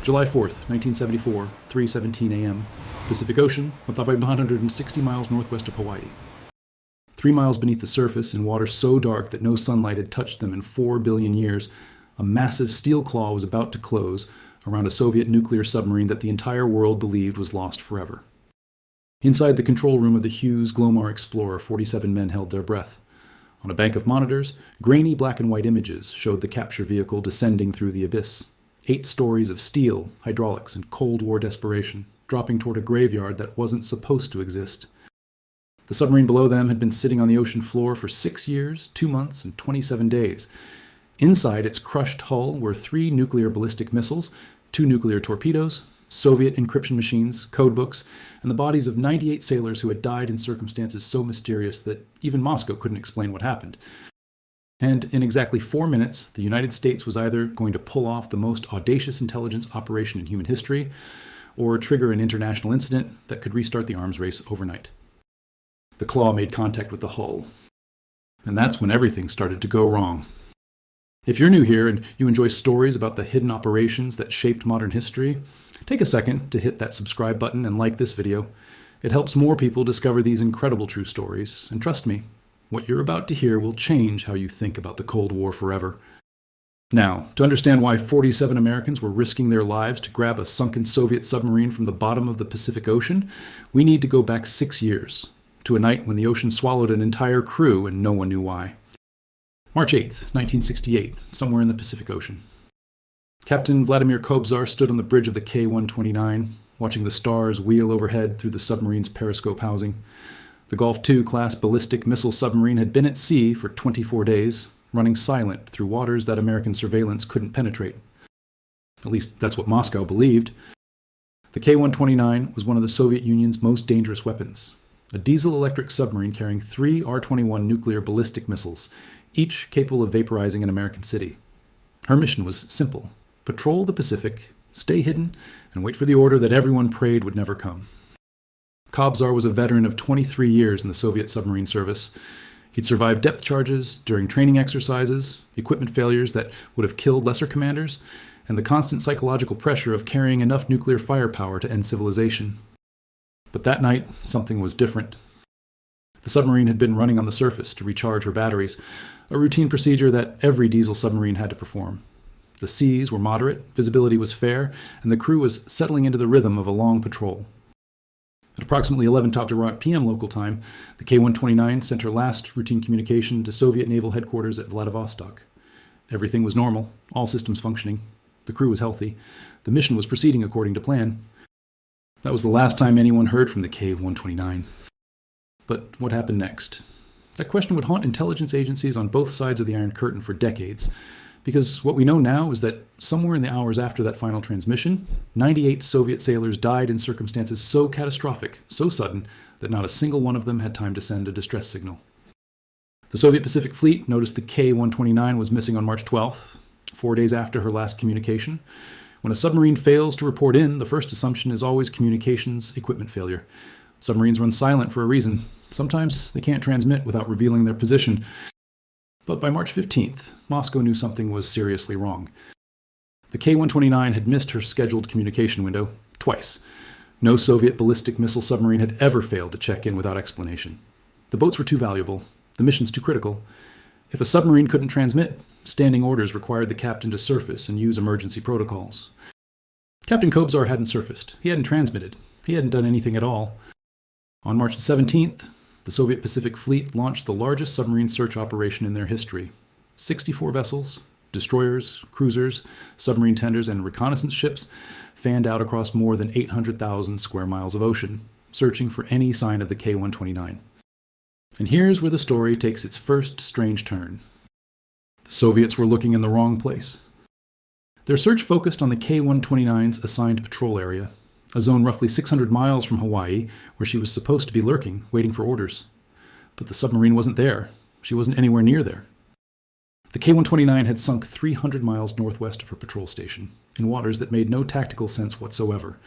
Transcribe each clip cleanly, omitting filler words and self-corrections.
July 4th, 1974, 3:17 a.m. Pacific Ocean, about 160 miles northwest of Hawaii. 3 miles beneath the surface, in water so dark that no sunlight had touched them in 4 billion years, a massive steel claw was about to close around a Soviet nuclear submarine that the entire world believed was lost forever. Inside the control room of the Hughes Glomar Explorer, 47 men held their breath. On a bank of monitors, grainy black and white images showed the capture vehicle descending through the abyss. 8 stories of steel, hydraulics, and Cold War desperation, dropping toward a graveyard that wasn't supposed to exist. The submarine below them had been sitting on the ocean floor for 6 years, 2 months, and 27 days. Inside its crushed hull were 3 nuclear ballistic missiles, 2 nuclear torpedoes, Soviet encryption machines, codebooks, and the bodies of 98 sailors who had died in circumstances so mysterious that even Moscow couldn't explain what happened. And in exactly 4 minutes, the United States was either going to pull off the most audacious intelligence operation in human history, or trigger an international incident that could restart the arms race overnight. The claw made contact with the hull. And that's when everything started to go wrong. If you're new here and you enjoy stories about the hidden operations that shaped modern history, take a second to hit that subscribe button and like this video. It helps more people discover these incredible true stories, and trust me, what you're about to hear will change how you think about the Cold War forever. Now, to understand why 47 Americans were risking their lives to grab a sunken Soviet submarine from the bottom of the Pacific Ocean, we need to go back 6 years, to a night when the ocean swallowed an entire crew and no one knew why. March 8th, 1968, somewhere in the Pacific Ocean. Captain Vladimir Kobzar stood on the bridge of the K-129, watching the stars wheel overhead through the submarine's periscope housing. The Golf II-class ballistic missile submarine had been at sea for 24 days, running silent through waters that American surveillance couldn't penetrate. At least that's what Moscow believed. The K-129 was one of the Soviet Union's most dangerous weapons, a diesel-electric submarine carrying 3 R-21 nuclear ballistic missiles, each capable of vaporizing an American city. Her mission was simple: patrol the Pacific, stay hidden, and wait for the order that everyone prayed would never come. Kobzar was a veteran of 23 years in the Soviet submarine service. He'd survived depth charges during training exercises, equipment failures that would have killed lesser commanders, and the constant psychological pressure of carrying enough nuclear firepower to end civilization. But that night, something was different. The submarine had been running on the surface to recharge her batteries, a routine procedure that every diesel submarine had to perform. The seas were moderate, visibility was fair, and the crew was settling into the rhythm of a long patrol. At approximately 11 p.m. local time, the K-129 sent her last routine communication to Soviet naval headquarters at Vladivostok. Everything was normal, all systems functioning. The crew was healthy. The mission was proceeding according to plan. That was the last time anyone heard from the K-129. But what happened next? That question would haunt intelligence agencies on both sides of the Iron Curtain for decades, because what we know now is that somewhere in the hours after that final transmission, 98 Soviet sailors died in circumstances so catastrophic, so sudden, that not a single one of them had time to send a distress signal. The Soviet Pacific Fleet noticed the K-129 was missing on March 12th, 4 days after her last communication. When a submarine fails to report in, the first assumption is always communications equipment failure. Submarines run silent for a reason. Sometimes they can't transmit without revealing their position. But by March 15th, Moscow knew something was seriously wrong. The K-129 had missed her scheduled communication window twice. No Soviet ballistic missile submarine had ever failed to check in without explanation. The boats were too valuable, the missions too critical. If a submarine couldn't transmit, standing orders required the captain to surface and use emergency protocols. Captain Kobzar hadn't surfaced. He hadn't transmitted. He hadn't done anything at all. On March 17th, the Soviet Pacific Fleet launched the largest submarine search operation in their history. 64 vessels, destroyers, cruisers, submarine tenders, and reconnaissance ships fanned out across more than 800,000 square miles of ocean, searching for any sign of the K-129. And here's where the story takes its first strange turn. The Soviets were looking in the wrong place. Their search focused on the K-129's assigned patrol area, a zone roughly 600 miles from Hawaii, where she was supposed to be lurking, waiting for orders. But the submarine wasn't there. She wasn't anywhere near there. The K-129 had sunk 300 miles northwest of her patrol station, in waters that made no tactical sense whatsoever.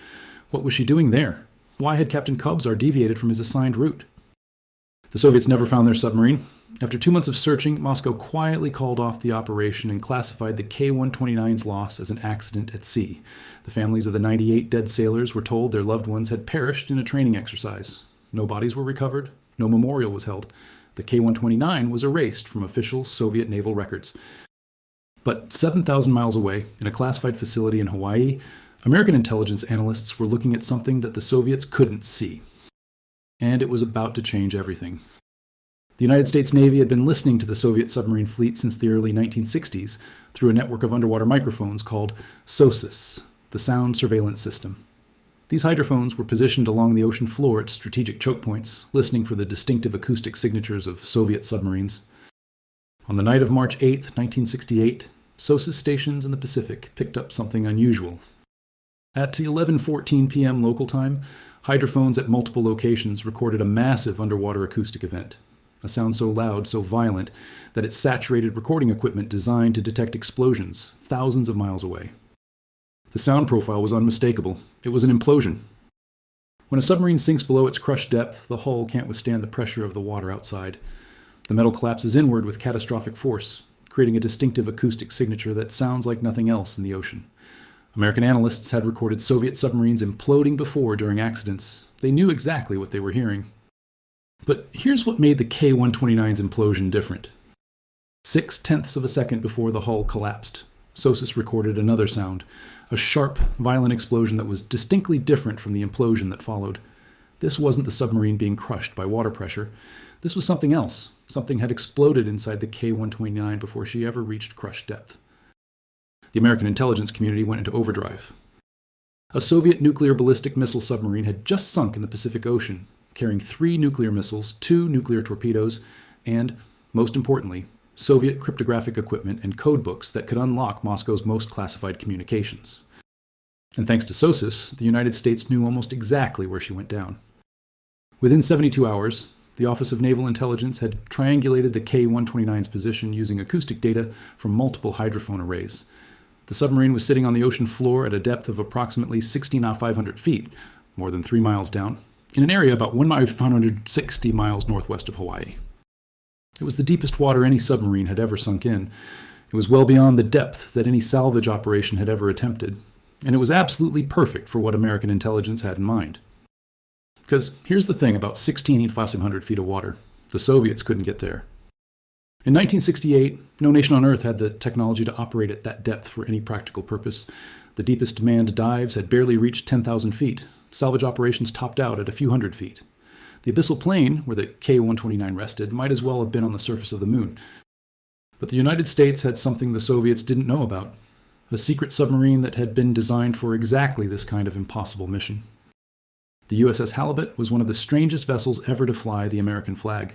What was she doing there? Why had Captain Kobzar deviated from his assigned route? The Soviets never found their submarine. After 2 months of searching, Moscow quietly called off the operation and classified the K-129's loss as an accident at sea. The families of the 98 dead sailors were told their loved ones had perished in a training exercise. No bodies were recovered. No memorial was held. The K-129 was erased from official Soviet naval records. But 7,000 miles away, in a classified facility in Hawaii, American intelligence analysts were looking at something that the Soviets couldn't see. And it was about to change everything. The United States Navy had been listening to the Soviet submarine fleet since the early 1960s through a network of underwater microphones called SOSUS, the Sound Surveillance System. These hydrophones were positioned along the ocean floor at strategic choke points, listening for the distinctive acoustic signatures of Soviet submarines. On the night of March 8, 1968, SOSUS stations in the Pacific picked up something unusual. At 11:14 p.m. local time, hydrophones at multiple locations recorded a massive underwater acoustic event. A sound so loud, so violent, that it saturated recording equipment designed to detect explosions thousands of miles away. The sound profile was unmistakable. It was an implosion. When a submarine sinks below its crushed depth, the hull can't withstand the pressure of the water outside. The metal collapses inward with catastrophic force, creating a distinctive acoustic signature that sounds like nothing else in the ocean. American analysts had recorded Soviet submarines imploding before during accidents. They knew exactly what they were hearing. But here's what made the K-129's implosion different. 0.6 of a second before the hull collapsed, SOSUS recorded another sound, a sharp, violent explosion that was distinctly different from the implosion that followed. This wasn't the submarine being crushed by water pressure. This was something else. Something had exploded inside the K-129 before she ever reached crushed depth. The American intelligence community went into overdrive. A Soviet nuclear ballistic missile submarine had just sunk in the Pacific Ocean, carrying 3 nuclear missiles, 2 nuclear torpedoes, and, most importantly, Soviet cryptographic equipment and codebooks that could unlock Moscow's most classified communications. And thanks to SOSUS, the United States knew almost exactly where she went down. Within 72 hours, the Office of Naval Intelligence had triangulated the K-129's position using acoustic data from multiple hydrophone arrays. The submarine was sitting on the ocean floor at a depth of approximately 6,500 feet, more than 3 miles down, in an area about 160 miles northwest of Hawaii. It was the deepest water any submarine had ever sunk in. It was well beyond the depth that any salvage operation had ever attempted, and it was absolutely perfect for what American intelligence had in mind. Because here's the thing about 16,500 feet of water. The Soviets couldn't get there. In 1968, no nation on Earth had the technology to operate at that depth for any practical purpose. The deepest manned dives had barely reached 10,000 feet. Salvage operations topped out at a few hundred feet. The abyssal plain, where the K-129 rested, might as well have been on the surface of the moon. But the United States had something the Soviets didn't know about. A secret submarine that had been designed for exactly this kind of impossible mission. The USS Halibut was one of the strangest vessels ever to fly the American flag.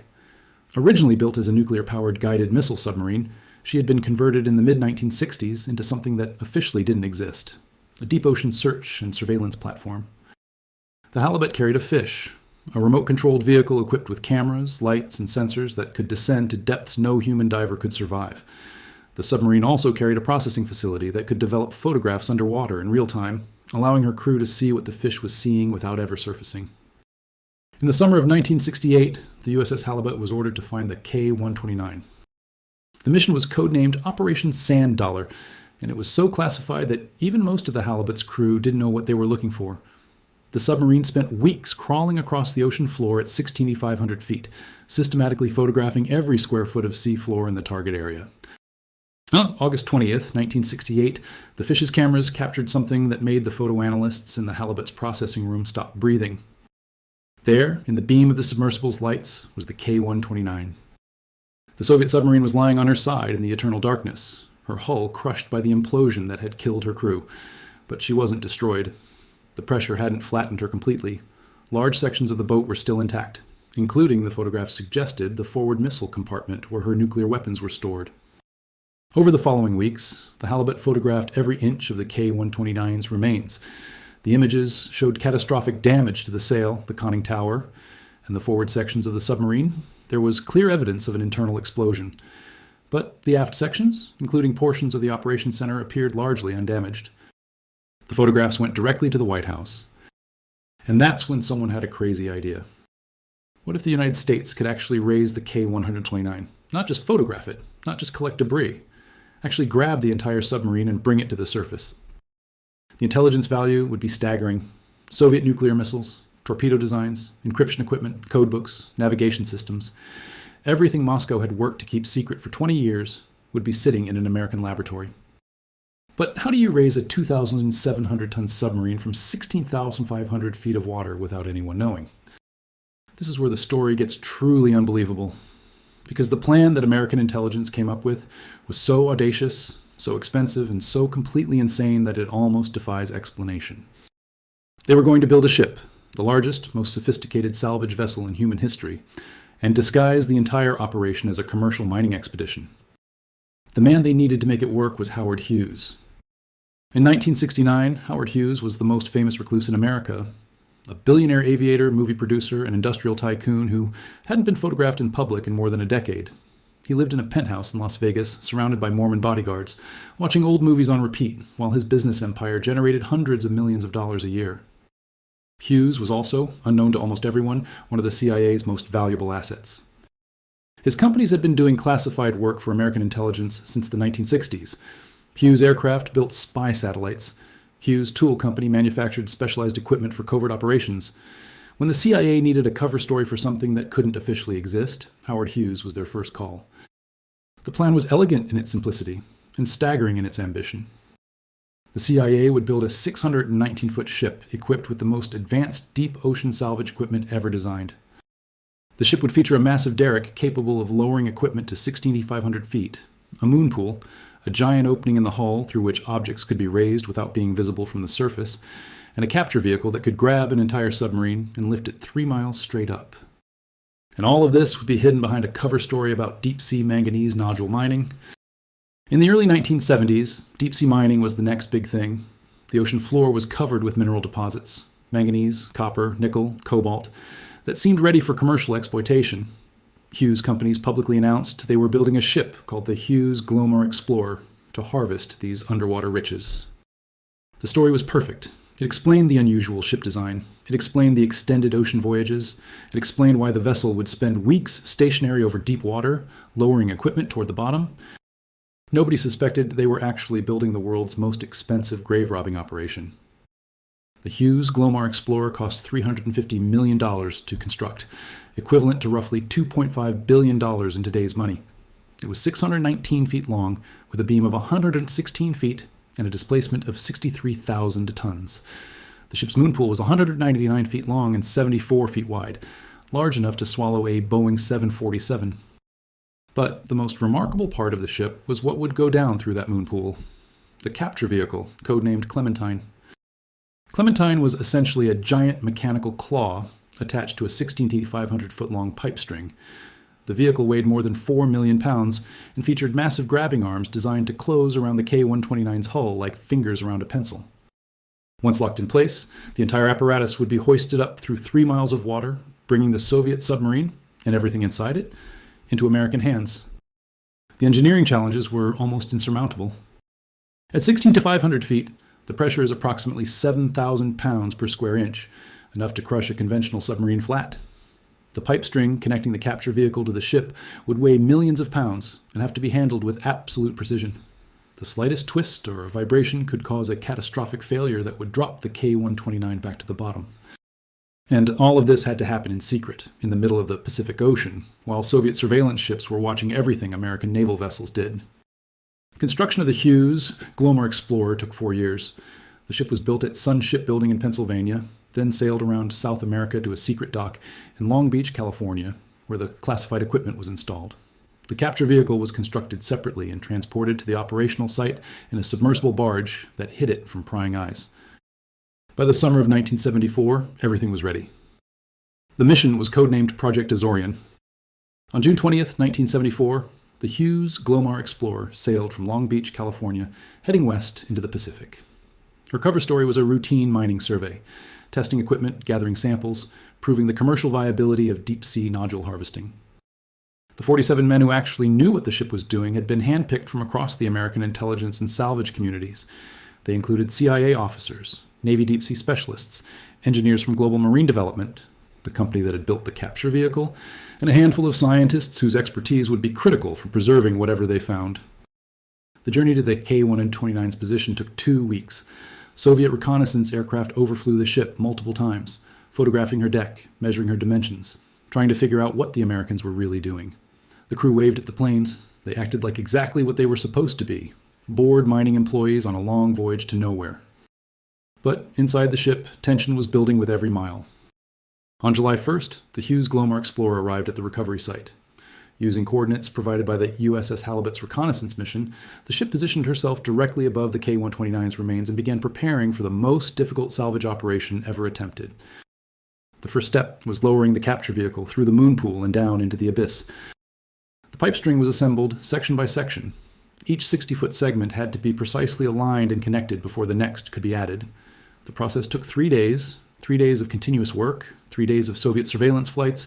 Originally built as a nuclear-powered guided missile submarine, she had been converted in the mid-1960s into something that officially didn't exist, a deep-ocean search and surveillance platform. The Halibut carried a fish, a remote-controlled vehicle equipped with cameras, lights, and sensors that could descend to depths no human diver could survive. The submarine also carried a processing facility that could develop photographs underwater in real time, allowing her crew to see what the fish was seeing without ever surfacing. In the summer of 1968, the USS Halibut was ordered to find the K-129. The mission was codenamed Operation Sand Dollar, and it was so classified that even most of the Halibut's crew didn't know what they were looking for. The submarine spent weeks crawling across the ocean floor at 16,500 feet, systematically photographing every square foot of sea floor in the target area. On August 20th, 1968, the fish's cameras captured something that made the photo analysts in the Halibut's processing room stop breathing. There, in the beam of the submersible's lights, was the K-129. The Soviet submarine was lying on her side in the eternal darkness, her hull crushed by the implosion that had killed her crew. But she wasn't destroyed. The pressure hadn't flattened her completely. Large sections of the boat were still intact, including, the photographs suggested, the forward missile compartment where her nuclear weapons were stored. Over the following weeks, the Halibut photographed every inch of the K-129's remains. The images showed catastrophic damage to the sail, the conning tower, and the forward sections of the submarine. There was clear evidence of an internal explosion. But the aft sections, including portions of the operations center, appeared largely undamaged. The photographs went directly to the White House. And that's when someone had a crazy idea. What if the United States could actually raise the K-129? Not just photograph it, not just collect debris. Actually grab the entire submarine and bring it to the surface. The intelligence value would be staggering. Soviet nuclear missiles, torpedo designs, encryption equipment, codebooks, navigation systems. Everything Moscow had worked to keep secret for 20 years would be sitting in an American laboratory. But how do you raise a 2,700-ton submarine from 16,500 feet of water without anyone knowing? This is where the story gets truly unbelievable. Because the plan that American intelligence came up with was so audacious, so expensive, and so completely insane that it almost defies explanation. They were going to build a ship, the largest, most sophisticated salvage vessel in human history, and disguise the entire operation as a commercial mining expedition. The man they needed to make it work was Howard Hughes. In 1969, Howard Hughes was the most famous recluse in America, a billionaire aviator, movie producer, and industrial tycoon who hadn't been photographed in public in more than a decade. He lived in a penthouse in Las Vegas, surrounded by Mormon bodyguards, watching old movies on repeat, while his business empire generated hundreds of millions of dollars a year. Hughes was also, unknown to almost everyone, one of the CIA's most valuable assets. His companies had been doing classified work for American intelligence since the 1960s. Hughes Aircraft built spy satellites. Hughes Tool Company manufactured specialized equipment for covert operations. When the CIA needed a cover story for something that couldn't officially exist, Howard Hughes was their first call. The plan was elegant in its simplicity and staggering in its ambition. The CIA would build a 619-foot ship equipped with the most advanced deep ocean salvage equipment ever designed. The ship would feature a massive derrick capable of lowering equipment to 16,500 feet, a moon pool, a giant opening in the hull through which objects could be raised without being visible from the surface, and a capture vehicle that could grab an entire submarine and lift it 3 miles straight up. And all of this would be hidden behind a cover story about deep-sea manganese nodule mining. In the early 1970s, deep-sea mining was the next big thing. The ocean floor was covered with mineral deposits, manganese, copper, nickel, cobalt, that seemed ready for commercial exploitation. Hughes companies publicly announced they were building a ship called the Hughes Glomar Explorer to harvest these underwater riches. The story was perfect. It explained the unusual ship design. It explained the extended ocean voyages. It explained why the vessel would spend weeks stationary over deep water, lowering equipment toward the bottom. Nobody suspected they were actually building the world's most expensive grave robbing operation. The Hughes Glomar Explorer cost $350 million to construct, equivalent to roughly $2.5 billion in today's money. It was 619 feet long, with a beam of 116 feet and a displacement of 63,000 tons. The ship's moon pool was 199 feet long and 74 feet wide, large enough to swallow a Boeing 747. But the most remarkable part of the ship was what would go down through that moon pool: the capture vehicle, codenamed Clementine. Clementine was essentially a giant mechanical claw attached to a 16,500-foot-long pipe string. The vehicle weighed more than 4 million pounds and featured massive grabbing arms designed to close around the K-129's hull like fingers around a pencil. Once locked in place, the entire apparatus would be hoisted up through 3 miles of water, bringing the Soviet submarine, and everything inside it, into American hands. The engineering challenges were almost insurmountable. At 16 to 500 feet, the pressure is approximately 7,000 pounds per square inch, enough to crush a conventional submarine flat. The pipe string connecting the capture vehicle to the ship would weigh millions of pounds and have to be handled with absolute precision. The slightest twist or vibration could cause a catastrophic failure that would drop the K-129 back to the bottom. And all of this had to happen in secret, in the middle of the Pacific Ocean, while Soviet surveillance ships were watching everything American naval vessels did. Construction of the Hughes Glomar Explorer took 4 years. The ship was built at Sun Shipbuilding in Pennsylvania, then sailed around South America to a secret dock in Long Beach, California, where the classified equipment was installed. The capture vehicle was constructed separately and transported to the operational site in a submersible barge that hid it from prying eyes. By the summer of 1974, everything was ready. The mission was codenamed Project Azorian. On June 20th, 1974, the Hughes Glomar Explorer sailed from Long Beach, California, heading west into the Pacific. Her cover story was a routine mining survey, testing equipment, gathering samples, proving the commercial viability of deep-sea nodule harvesting. The 47 men who actually knew what the ship was doing had been handpicked from across the American intelligence and salvage communities. They included CIA officers, Navy deep-sea specialists, engineers from Global Marine Development, the company that had built the capture vehicle, and a handful of scientists whose expertise would be critical for preserving whatever they found. The journey to the K-129's position took 2 weeks. Soviet reconnaissance aircraft overflew the ship multiple times, photographing her deck, measuring her dimensions, trying to figure out what the Americans were really doing. The crew waved at the planes. They acted like exactly what they were supposed to be, bored mining employees on a long voyage to nowhere. But inside the ship, tension was building with every mile. On July 1st, the Hughes Glomar Explorer arrived at the recovery site. Using coordinates provided by the USS Halibut's reconnaissance mission, the ship positioned herself directly above the K-129's remains and began preparing for the most difficult salvage operation ever attempted. The first step was lowering the capture vehicle through the moon pool and down into the abyss. The pipe string was assembled section by section. Each 60-foot segment had to be precisely aligned and connected before the next could be added. The process took 3 days, 3 days of continuous work, 3 days of Soviet surveillance flights,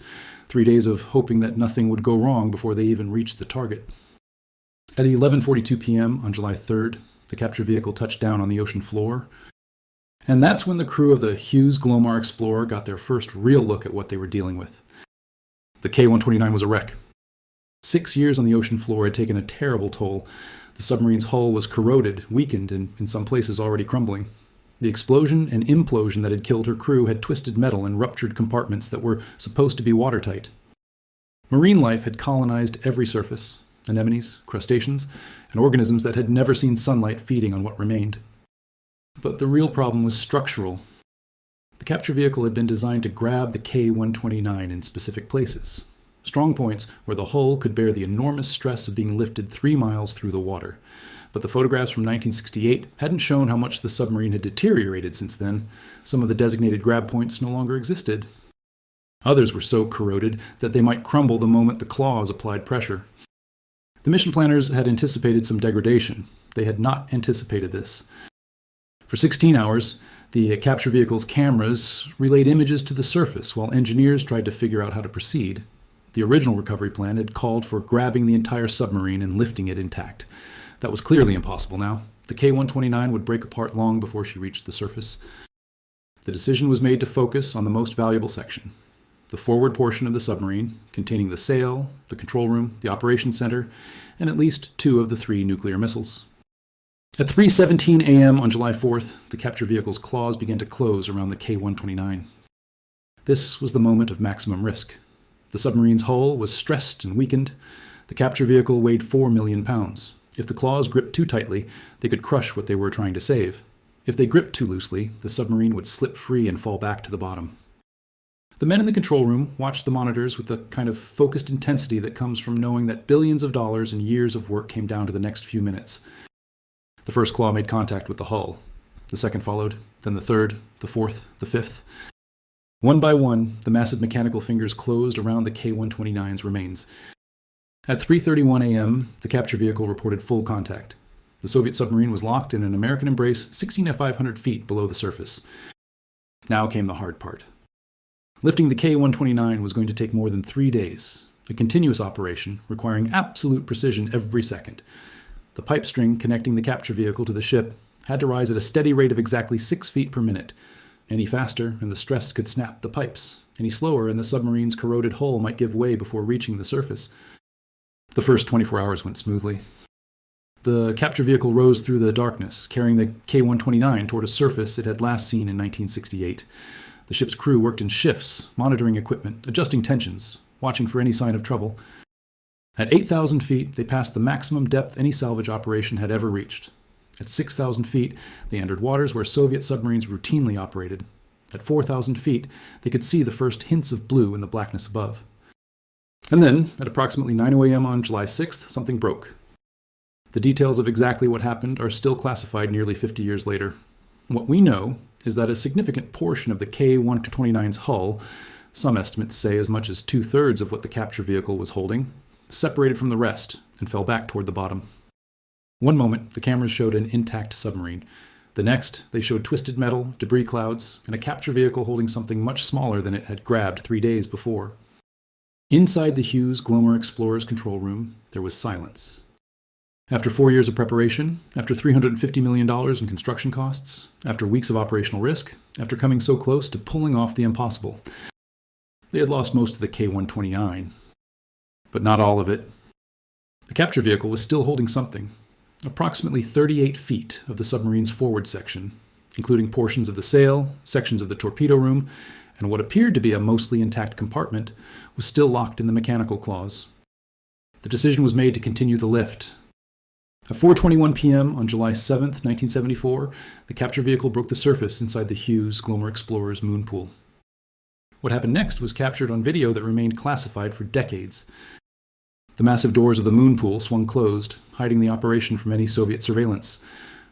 3 days of hoping that nothing would go wrong before they even reached the target. At 11:42 p.m. on July 3rd, the capture vehicle touched down on the ocean floor. And that's when the crew of the Hughes Glomar Explorer got their first real look at what they were dealing with. The K-129 was a wreck. 6 years on the ocean floor had taken a terrible toll. The submarine's hull was corroded, weakened, and in some places already crumbling. The explosion and implosion that had killed her crew had twisted metal and ruptured compartments that were supposed to be watertight. Marine life had colonized every surface, anemones, crustaceans, and organisms that had never seen sunlight feeding on what remained. But the real problem was structural. The capture vehicle had been designed to grab the K-129 in specific places, strong points where the hull could bear the enormous stress of being lifted 3 miles through the water. But the photographs from 1968 hadn't shown how much the submarine had deteriorated since then. Some of the designated grab points no longer existed. Others were so corroded that they might crumble the moment the claws applied pressure. The mission planners had anticipated some degradation. They had not anticipated this. For 16 hours, the capture vehicle's cameras relayed images to the surface while engineers tried to figure out how to proceed. The original recovery plan had called for grabbing the entire submarine and lifting it intact. That was clearly impossible now. The K-129 would break apart long before she reached the surface. The decision was made to focus on the most valuable section, the forward portion of the submarine, containing the sail, the control room, the operations center, and at least 2 of the 3 nuclear missiles. At 3:17 a.m. on July 4th, the capture vehicle's claws began to close around the K-129. This was the moment of maximum risk. The submarine's hull was stressed and weakened. The capture vehicle weighed 4 million pounds. If the claws gripped too tightly, they could crush what they were trying to save. If they gripped too loosely, the submarine would slip free and fall back to the bottom. The men in the control room watched the monitors with the kind of focused intensity that comes from knowing that billions of dollars and years of work came down to the next few minutes. The first claw made contact with the hull. The second followed, then the third, the fourth, the fifth. One by one, the massive mechanical fingers closed around the K-129's remains. At 3:31 a.m., the capture vehicle reported full contact. The Soviet submarine was locked in an American embrace 1,600 feet below the surface. Now came the hard part. Lifting the K-129 was going to take more than 3 days, a continuous operation requiring absolute precision every second. The pipe string connecting the capture vehicle to the ship had to rise at a steady rate of exactly 6 feet per minute. Any faster, and the stress could snap the pipes. Any slower, and the submarine's corroded hull might give way before reaching the surface. The first 24 hours went smoothly. The capture vehicle rose through the darkness, carrying the K-129 toward a surface it had last seen in 1968. The ship's crew worked in shifts, monitoring equipment, adjusting tensions, watching for any sign of trouble. At 8,000 feet, they passed the maximum depth any salvage operation had ever reached. At 6,000 feet, they entered waters where Soviet submarines routinely operated. At 4,000 feet, they could see the first hints of blue in the blackness above. And then, at approximately 9 a.m. on July 6th, something broke. The details of exactly what happened are still classified nearly 50 years later. What we know is that a significant portion of the K-129's hull, some estimates say as much as 2/3 of what the capture vehicle was holding, separated from the rest and fell back toward the bottom. One moment, the cameras showed an intact submarine. The next, they showed twisted metal, debris clouds, and a capture vehicle holding something much smaller than it had grabbed 3 days before. Inside the Hughes Glomar Explorer's control room, there was silence. After 4 years of preparation, after $350 million in construction costs, after weeks of operational risk, after coming so close to pulling off the impossible, They had lost most of the K-129, but not all of it. The capture vehicle was still holding something, approximately 38 feet of the submarine's forward section, including portions of the sail, sections of the torpedo room, and what appeared to be a mostly intact compartment, was still locked in the mechanical claws. The decision was made to continue the lift. At 4:21 p.m. on July 7, 1974, the capture vehicle broke the surface inside the Hughes Glomar Explorer's moon pool. What happened next was captured on video that remained classified for decades. The massive doors of the moon pool swung closed, hiding the operation from any Soviet surveillance.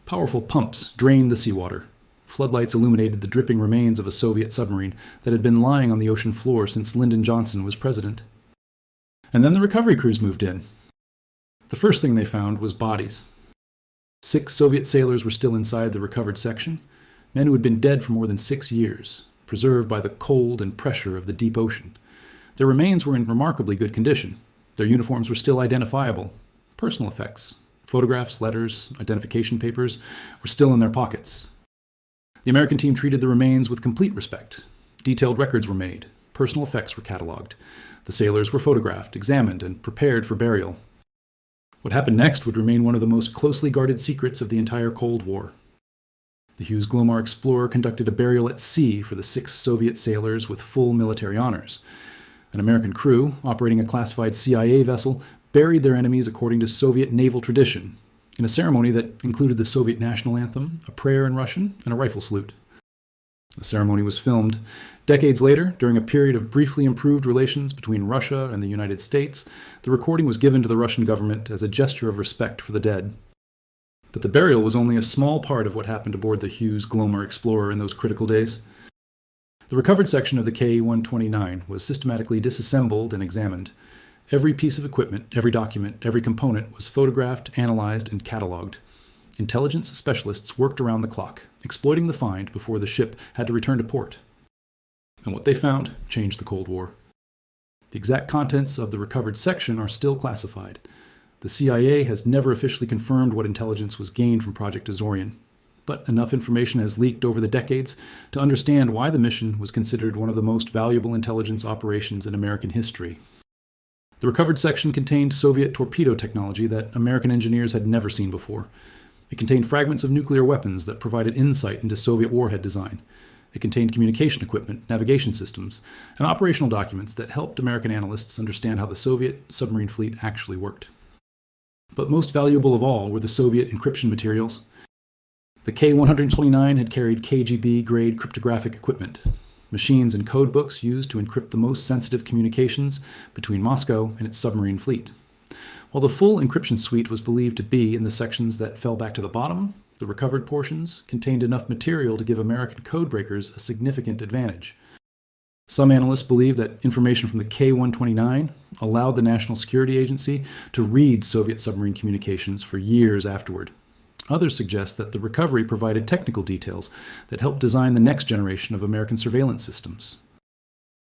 Powerful pumps drained the seawater. Floodlights illuminated the dripping remains of a Soviet submarine that had been lying on the ocean floor since Lyndon Johnson was president. And then the recovery crews moved in. The first thing they found was bodies. 6 Soviet sailors were still inside the recovered section, men who had been dead for more than 6 years, preserved by the cold and pressure of the deep ocean. Their remains were in remarkably good condition. Their uniforms were still identifiable. Personal effects, photographs, letters, identification papers, were still in their pockets. The American team treated the remains with complete respect. Detailed records were made. Personal effects were catalogued. The sailors were photographed, examined, and prepared for burial. What happened next would remain one of the most closely guarded secrets of the entire Cold War. The Hughes Glomar Explorer conducted a burial at sea for the 6 Soviet sailors with full military honors. An American crew, operating a classified CIA vessel, buried their enemies according to Soviet naval tradition, in a ceremony that included the Soviet national anthem, a prayer in Russian, and a rifle salute. The ceremony was filmed. Decades later, during a period of briefly improved relations between Russia and the United States, the recording was given to the Russian government as a gesture of respect for the dead. But the burial was only a small part of what happened aboard the Hughes Glomar Explorer in those critical days. The recovered section of the K-129 was systematically disassembled and examined. Every piece of equipment, every document, every component was photographed, analyzed, and catalogued. Intelligence specialists worked around the clock, exploiting the find before the ship had to return to port. And what they found changed the Cold War. The exact contents of the recovered section are still classified. The CIA has never officially confirmed what intelligence was gained from Project Azorian, but enough information has leaked over the decades to understand why the mission was considered one of the most valuable intelligence operations in American history. The recovered section contained Soviet torpedo technology that American engineers had never seen before. It contained fragments of nuclear weapons that provided insight into Soviet warhead design. It contained communication equipment, navigation systems, and operational documents that helped American analysts understand how the Soviet submarine fleet actually worked. But most valuable of all were the Soviet encryption materials. The K-129 had carried KGB-grade cryptographic equipment, machines and code books used to encrypt the most sensitive communications between Moscow and its submarine fleet. While the full encryption suite was believed to be in the sections that fell back to the bottom, the recovered portions contained enough material to give American codebreakers a significant advantage. Some analysts believe that information from the K-129 allowed the National Security Agency to read Soviet submarine communications for years afterward. Others suggest that the recovery provided technical details that helped design the next generation of American surveillance systems.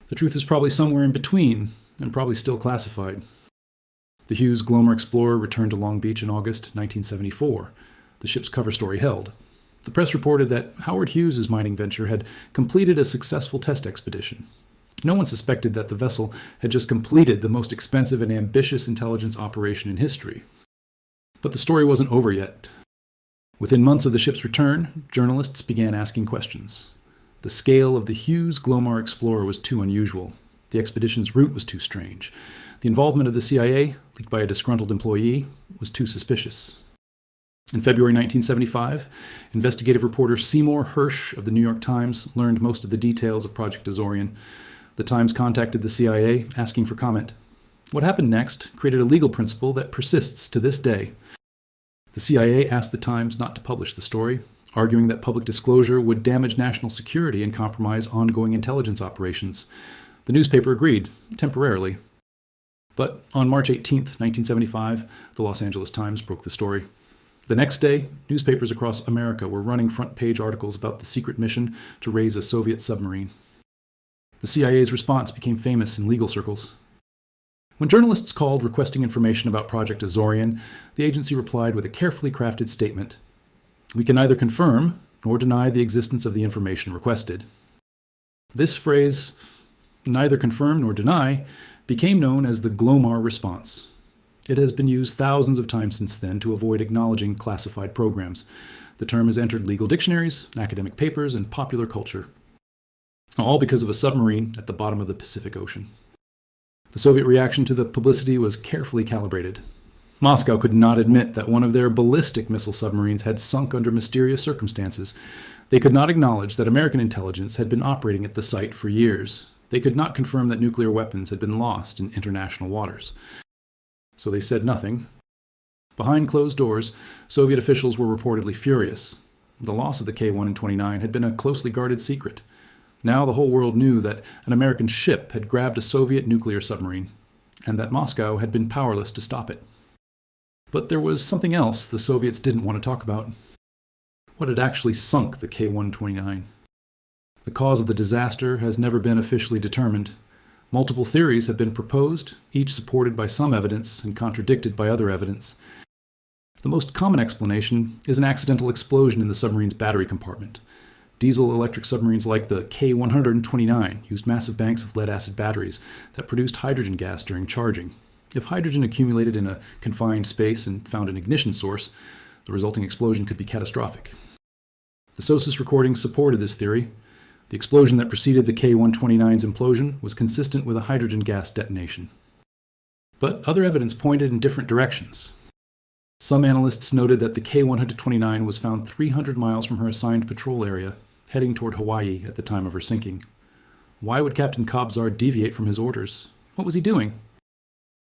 The truth is probably somewhere in between, and probably still classified. The Hughes Glomar Explorer returned to Long Beach in August 1974. The ship's cover story held. The press reported that Howard Hughes' mining venture had completed a successful test expedition. No one suspected that the vessel had just completed the most expensive and ambitious intelligence operation in history. But the story wasn't over yet. Within months of the ship's return, journalists began asking questions. The scale of the Hughes Glomar Explorer was too unusual. The expedition's route was too strange. The involvement of the CIA, leaked by a disgruntled employee, was too suspicious. In February 1975, investigative reporter Seymour Hersh of the New York Times learned most of the details of Project Azorian. The Times contacted the CIA, asking for comment. What happened next created a legal principle that persists to this day. The CIA asked the Times not to publish the story, arguing that public disclosure would damage national security and compromise ongoing intelligence operations. The newspaper agreed, temporarily. But on March 18, 1975, the Los Angeles Times broke the story. The next day, newspapers across America were running front-page articles about the secret mission to raise a Soviet submarine. The CIA's response became famous in legal circles. When journalists called requesting information about Project Azorian, the agency replied with a carefully crafted statement. We can neither confirm nor deny the existence of the information requested. This phrase neither confirm nor deny, became known as the Glomar response. It has been used thousands of times since then to avoid acknowledging classified programs. The term has entered legal dictionaries, academic papers, and popular culture, all because of a submarine at the bottom of the Pacific Ocean. The Soviet reaction to the publicity was carefully calibrated. Moscow could not admit that one of their ballistic missile submarines had sunk under mysterious circumstances. They could not acknowledge that American intelligence had been operating at the site for years. They could not confirm that nuclear weapons had been lost in international waters. So they said nothing. Behind closed doors, Soviet officials were reportedly furious. The loss of the K-129 had been a closely guarded secret. Now the whole world knew that an American ship had grabbed a Soviet nuclear submarine, and that Moscow had been powerless to stop it. But there was something else the Soviets didn't want to talk about. What had actually sunk the K-129? The cause of the disaster has never been officially determined. Multiple theories have been proposed, each supported by some evidence and contradicted by other evidence. The most common explanation is an accidental explosion in the submarine's battery compartment. Diesel-electric submarines like the K-129 used massive banks of lead-acid batteries that produced hydrogen gas during charging. If hydrogen accumulated in a confined space and found an ignition source, the resulting explosion could be catastrophic. The SOSUS recordings supported this theory. The explosion that preceded the K-129's implosion was consistent with a hydrogen gas detonation. But other evidence pointed in different directions. Some analysts noted that the K-129 was found 300 miles from her assigned patrol area, heading toward Hawaii at the time of her sinking. Why would Captain Kobzar deviate from his orders? What was he doing?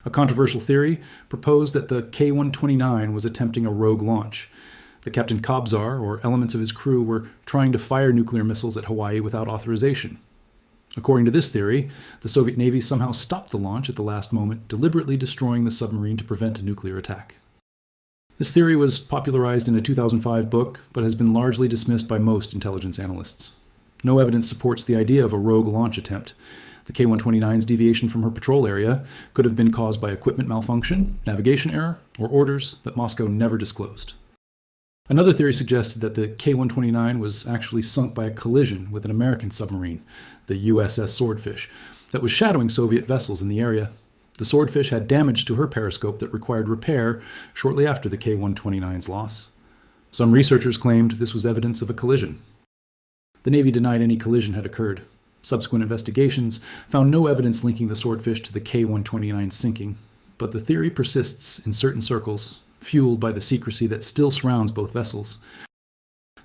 A controversial theory proposed that the K-129 was attempting a rogue launch. The Captain Kobzar, or elements of his crew, were trying to fire nuclear missiles at Hawaii without authorization. According to this theory, the Soviet Navy somehow stopped the launch at the last moment, deliberately destroying the submarine to prevent a nuclear attack. This theory was popularized in a 2005 book, but has been largely dismissed by most intelligence analysts. No evidence supports the idea of a rogue launch attempt. The K-129's deviation from her patrol area could have been caused by equipment malfunction, navigation error, or orders that Moscow never disclosed. Another theory suggested that the K-129 was actually sunk by a collision with an American submarine, the USS Swordfish, that was shadowing Soviet vessels in the area. The Swordfish had damage to her periscope that required repair shortly after the K-129's loss. Some researchers claimed this was evidence of a collision. The Navy denied any collision had occurred. Subsequent investigations found no evidence linking the Swordfish to the K-129's sinking, but the theory persists in certain circles, fueled by the secrecy that still surrounds both vessels.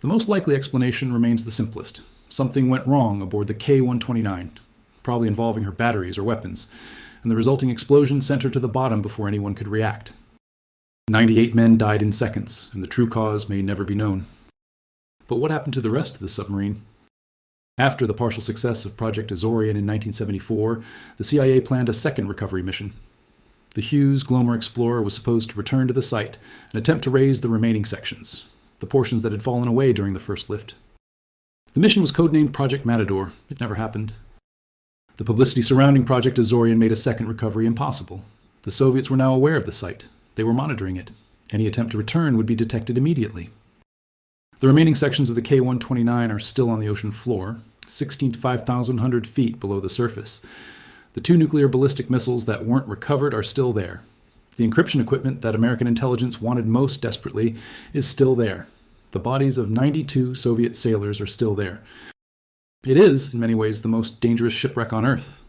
The most likely explanation remains the simplest. Something went wrong aboard the K-129, probably involving her batteries or weapons, and the resulting explosion sent her to the bottom before anyone could react. 98 men died in seconds, and the true cause may never be known. But what happened to the rest of the submarine? After the partial success of Project Azorian in 1974, the CIA planned a second recovery mission. The Hughes Glomar Explorer was supposed to return to the site and attempt to raise the remaining sections, the portions that had fallen away during the first lift. The mission was codenamed Project Matador. It never happened. The publicity surrounding Project Azorian made a second recovery impossible. The Soviets were now aware of the site. They were monitoring it. Any attempt to return would be detected immediately. The remaining sections of the K-129 are still on the ocean floor, 16 to 5,100 feet below the surface. The two nuclear ballistic missiles that weren't recovered are still there. The encryption equipment that American intelligence wanted most desperately is still there. The bodies of 92 Soviet sailors are still there. It is, in many ways, the most dangerous shipwreck on Earth.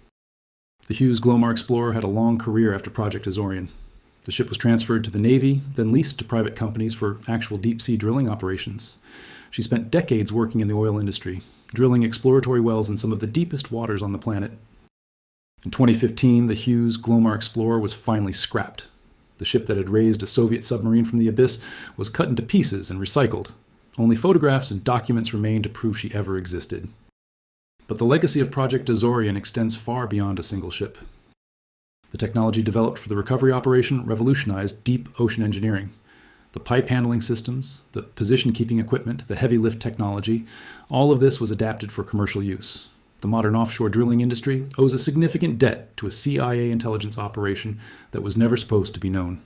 The Hughes Glomar Explorer had a long career after Project Azorian. The ship was transferred to the Navy, then leased to private companies for actual deep-sea drilling operations. She spent decades working in the oil industry, drilling exploratory wells in some of the deepest waters on the planet. In 2015, the Hughes Glomar Explorer was finally scrapped. The ship that had raised a Soviet submarine from the abyss was cut into pieces and recycled. Only photographs and documents remain to prove she ever existed. But the legacy of Project Azorian extends far beyond a single ship. The technology developed for the recovery operation revolutionized deep ocean engineering. The pipe handling systems, the position-keeping equipment, the heavy lift technology, all of this was adapted for commercial use. The modern offshore drilling industry owes a significant debt to a CIA intelligence operation that was never supposed to be known.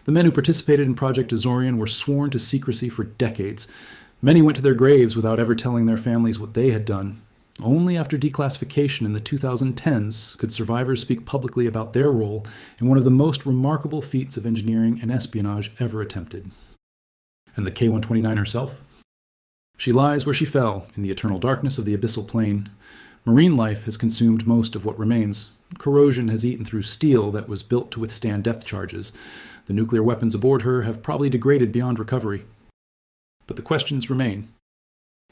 The men who participated in Project Azorian were sworn to secrecy for decades. Many went to their graves without ever telling their families what they had done. Only after declassification in the 2010s could survivors speak publicly about their role in one of the most remarkable feats of engineering and espionage ever attempted. And the K-129 herself? She lies where she fell, in the eternal darkness of the abyssal plain. Marine life has consumed most of what remains. Corrosion has eaten through steel that was built to withstand depth charges. The nuclear weapons aboard her have probably degraded beyond recovery. But the questions remain.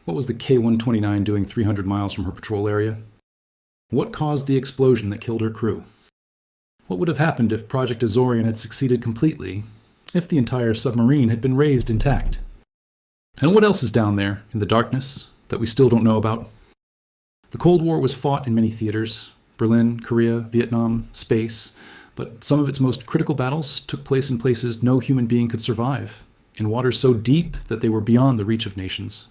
What was the K-129 doing 300 miles from her patrol area? What caused the explosion that killed her crew? What would have happened if Project Azorian had succeeded completely, if the entire submarine had been raised intact? And what else is down there, in the darkness, that we still don't know about? The Cold War was fought in many theaters: Berlin, Korea, Vietnam, space, but some of its most critical battles took place in places no human being could survive, in waters so deep that they were beyond the reach of nations.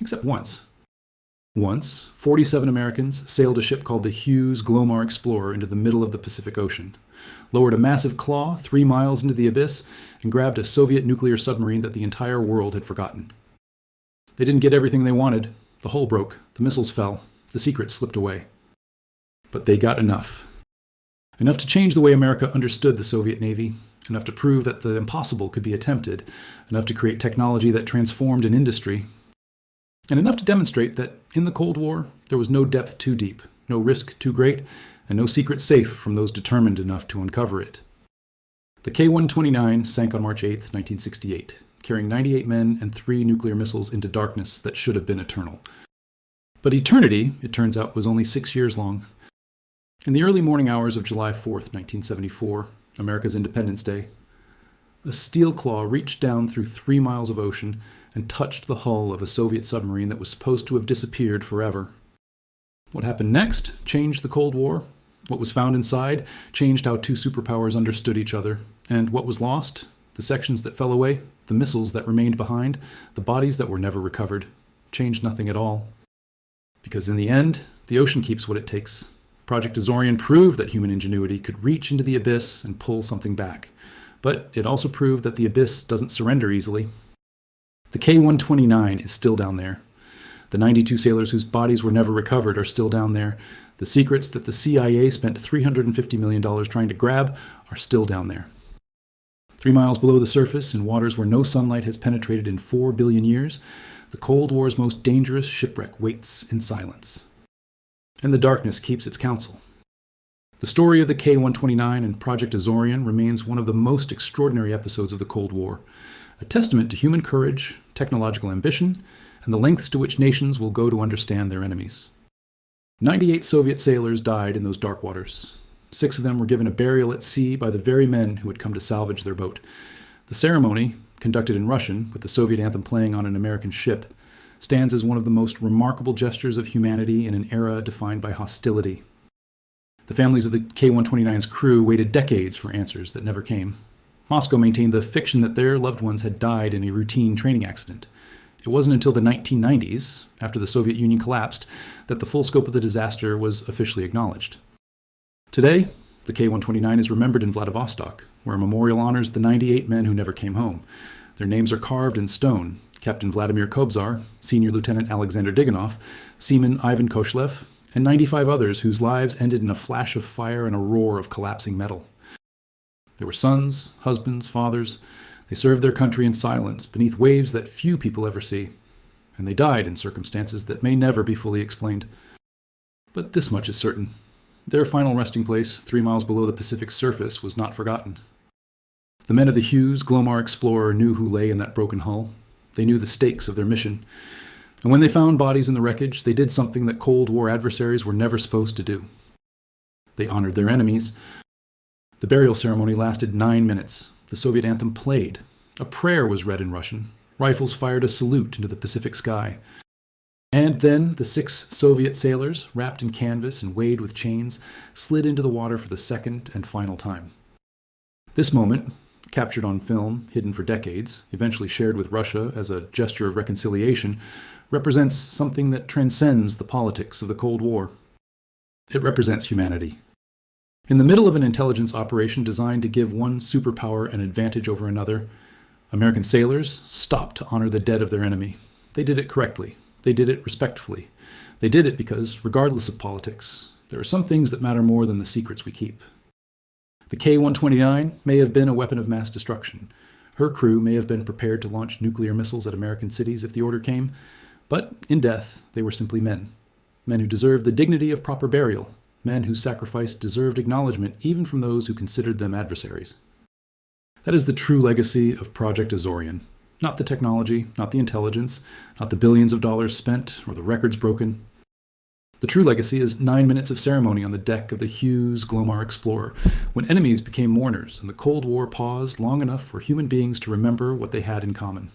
Except once. Once, 47 Americans sailed a ship called the Hughes Glomar Explorer into the middle of the Pacific Ocean, lowered a massive claw 3 miles into the abyss, and grabbed a Soviet nuclear submarine that the entire world had forgotten. They didn't get everything they wanted. The hull broke, the missiles fell, the secrets slipped away. But they got enough. Enough to change the way America understood the Soviet Navy, enough to prove that the impossible could be attempted, enough to create technology that transformed an industry, and enough to demonstrate that in the Cold War, there was no depth too deep, no risk too great, and no secret safe from those determined enough to uncover it. The K-129 sank on March 8, 1968, carrying 98 men and 3 nuclear missiles into darkness that should have been eternal. But eternity, it turns out, was only 6 years long. In the early morning hours of July 4, 1974, America's Independence Day, a steel claw reached down through 3 miles of ocean and touched the hull of a Soviet submarine that was supposed to have disappeared forever. What happened next changed the Cold War. What was found inside changed how 2 superpowers understood each other. And what was lost, the sections that fell away, the missiles that remained behind, the bodies that were never recovered, changed nothing at all. Because in the end, the ocean keeps what it takes. Project Azorian proved that human ingenuity could reach into the abyss and pull something back. But it also proved that the abyss doesn't surrender easily. The K-129 is still down there. The 92 sailors whose bodies were never recovered are still down there. The secrets that the CIA spent $350 million trying to grab are still down there. 3 miles below the surface, in waters where no sunlight has penetrated in 4 billion years, the Cold War's most dangerous shipwreck waits in silence. And the darkness keeps its counsel. The story of the K-129 and Project Azorian remains one of the most extraordinary episodes of the Cold War, a testament to human courage, technological ambition, and the lengths to which nations will go to understand their enemies. 98 Soviet sailors died in those dark waters. 6 of them were given a burial at sea by the very men who had come to salvage their boat. The ceremony, conducted in Russian, with the Soviet anthem playing on an American ship, stands as one of the most remarkable gestures of humanity in an era defined by hostility. The families of the K-129's crew waited decades for answers that never came. Moscow maintained the fiction that their loved ones had died in a routine training accident. It wasn't until the 1990s, after the Soviet Union collapsed, that the full scope of the disaster was officially acknowledged. Today, the K-129 is remembered in Vladivostok, where a memorial honors the 98 men who never came home. Their names are carved in stone: Captain Vladimir Kobzar, Senior Lieutenant Alexander Diganov, Seaman Ivan Koshlev, and 95 others whose lives ended in a flash of fire and a roar of collapsing metal. They were sons, husbands, fathers. They served their country in silence, beneath waves that few people ever see. And they died in circumstances that may never be fully explained. But this much is certain. Their final resting place, 3 miles below the Pacific surface, was not forgotten. The men of the Hughes Glomar Explorer knew who lay in that broken hull. They knew the stakes of their mission. And when they found bodies in the wreckage, they did something that Cold War adversaries were never supposed to do. They honored their enemies. The burial ceremony lasted 9 minutes. The Soviet anthem played. A prayer was read in Russian. Rifles fired a salute into the Pacific sky. And then the 6 Soviet sailors, wrapped in canvas and weighted with chains, slid into the water for the second and final time. This moment, captured on film, hidden for decades, eventually shared with Russia as a gesture of reconciliation, represents something that transcends the politics of the Cold War. It represents humanity. In the middle of an intelligence operation designed to give one superpower an advantage over another, American sailors stopped to honor the dead of their enemy. They did it correctly. They did it respectfully. They did it because, regardless of politics, there are some things that matter more than the secrets we keep. The K-129 may have been a weapon of mass destruction. Her crew may have been prepared to launch nuclear missiles at American cities if the order came, but in death, they were simply men. Men who deserved the dignity of proper burial. Men whose sacrifice deserved acknowledgement even from those who considered them adversaries. That is the true legacy of Project Azorian. Not the technology, not the intelligence, not the billions of dollars spent or the records broken. The true legacy is 9 minutes of ceremony on the deck of the Hughes Glomar Explorer, when enemies became mourners and the Cold War paused long enough for human beings to remember what they had in common.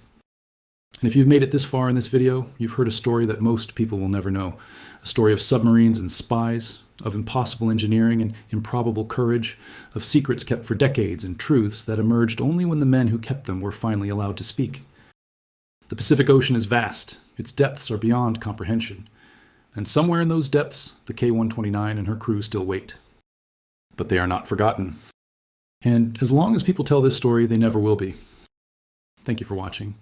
And if you've made it this far in this video, you've heard a story that most people will never know. A story of submarines and spies, of impossible engineering and improbable courage, of secrets kept for decades and truths that emerged only when the men who kept them were finally allowed to speak. The Pacific Ocean is vast. Its depths are beyond comprehension. And somewhere in those depths, the K-129 and her crew still wait. But they are not forgotten. And as long as people tell this story, they never will be. Thank you for watching.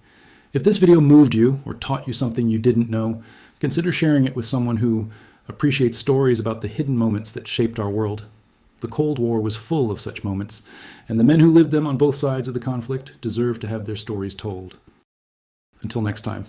If this video moved you or taught you something you didn't know, consider sharing it with someone who appreciates stories about the hidden moments that shaped our world. The Cold War was full of such moments, and the men who lived them on both sides of the conflict deserve to have their stories told. Until next time.